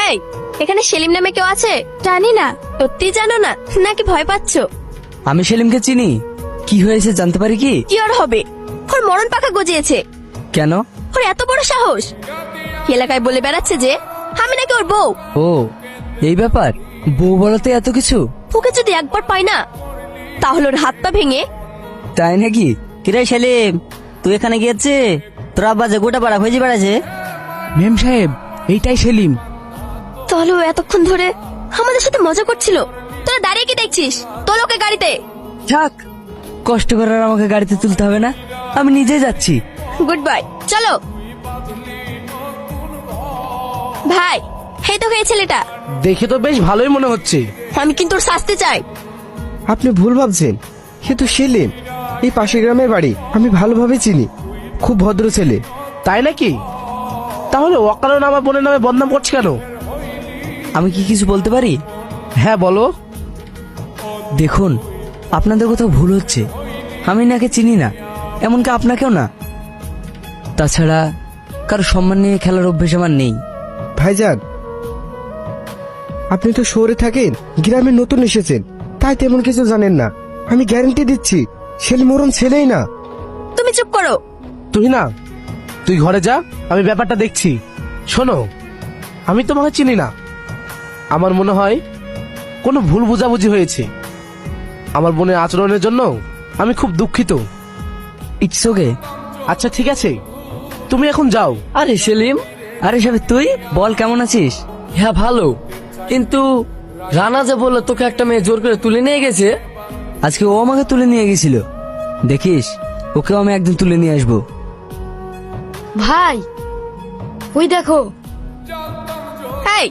এই, এখানে সেলিম নামে কেউ আছে? জানি না। সত্যি জানো না নাকি ভয় পাচ্ছো? আমি সেলিমকে চিনি। কি হয়েছে জানতে পারি কি? কি আর হবে, ওর মরণ পাখা গজিয়েছে। কেন? ওর এত বড় সাহস, এলাকায় বলে বেড়াচ্ছে যে আমি নাকি ওর বউ। ও, এই ব্যাপার। বউ বলাতে এত কিছু? ওকে যদি একবার পাই না তাহলে ওর হাত পা ভেঙে। তাই নাকি? কিরে সেলিম, তুই এখানে গিয়েছে? তোর আব্বা যে গোটা পাড়া খুঁজে বেড়াছে। মেম সাহেব, এইটাই সেলিম। তাহলে ও এতক্ষণ ধরে আমাদের সাথে মজা করছিল। তোরা দাঁড়িয়ে কি দেখছিস? তোর ওকে গাড়িতে। থাক, কষ্ট করে আর আমাকে গাড়িতে তুলতে হবে না, আমি নিজে যাচ্ছি। গুড বাই, চলো। ভাই, এই তো এই ছেলেটা। দেখে তো বেশ ভালোই মনে হচ্ছে। আমি কিন্তু ওর শাস্তি চাই। আপনি ভুল ভাবছেন, সে তো সেলিম, এই পাশের গ্রামের বাড়ি। আমি ভালোভাবে চিনি, খুব ভদ্র ছেলে। তাই নাকি? তাহলে অকারণ আমার বোনের নামে বদনাম করছে কেন? আমি কি কিছু বলতে পারি? হ্যাঁ বলো। দেখুন, আপনাদের কোথাও ভুল হচ্ছে। আমি নাকে চিনি না, এমনকি আপনাকেও না। তাছাড়া কারো সম্মান নিয়ে খেলার অভ্যেস আমার নেই। ভাইজান, আপনি তো শহরে থাকেন, গ্রামে নতুন এসেছেন, তাই তেমন কিছু জানেন না। আমি গ্যারান্টি দিচ্ছি সেলিম ওরম ছেলেই না। তুমি চুপ করো। তুই না, তুই ঘরে যা, আমি ব্যাপারটা দেখছি। শোনো, আমি তোমাকে চিনি না। আমার মনে হয় কোনো ভুল বোঝাবুঝি হয়েছে। আমার বোনের আচরণের জন্য আমি খুব দুঃখিত। It's okay. আচ্ছা ঠিক আছে, তুমি এখন যাও। আরে সেলিম, আরে সাহেব তুই বল, কেমন আছিস? হ্যাঁ ভালো, কিন্তু রানা যে বললো তোকে একটা মেয়ে জোর করে তুলে নিয়ে গেছে। আজকে ও আমাকে তুলে নিয়ে গেছিল, দেখিস ওকেও আমি একদিন তুলে নিয়ে আসবো। ভাই, ওই দেখো। এই,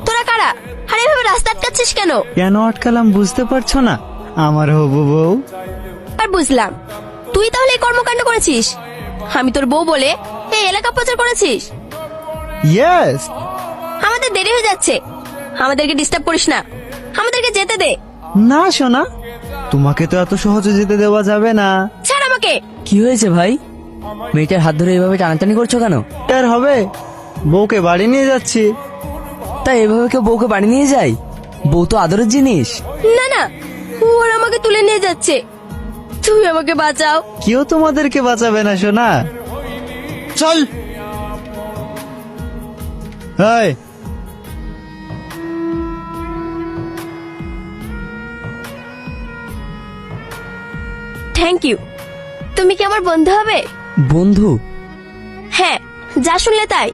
তোরা কারা? আরে এভাবে রাস্তা আটকাচ্ছিস কেন? কেন আটকালাম বুঝতে পারছো না? আমার হবু বউ। আর বুঝলাম, তুই তাহলে এই কর্মকাণ্ড করেছিস। আমি তোর বউ বলে এই এলাকা প্রচার করেছিস। ইয়েস। আমাদের দেরি হয়ে যাচ্ছে, আমাদেরকে ডিস্টার্ব করিস না, আমাদেরকে যেতে দে। না সোনা, তোমাকে তো এত সহজে যেতে দেওয়া যাবে না। ছাড় আমাকে। কি হয়েছে ভাই? মেয়েটার হাত ধরে এভাবে টানাটানি করছো কেন? আর হবে, বউকে বাড়ি নিয়ে যাচ্ছি। তাই এভাবে কেউ বউকে বাড়ি নিয়ে যায়? বউ তো আদরের জিনিস। না না, ওর আমাকে তুলে নিয়ে যাচ্ছে, তুমি আমাকে বাঁচাও। কেউ তোমাদেরকে বাঁচাবে না সোনা। চল। Hi, thank you. তুমি কি আমার বন্ধু হবে? বন্ধু? হ্যাঁ, যা শুনলে তাই।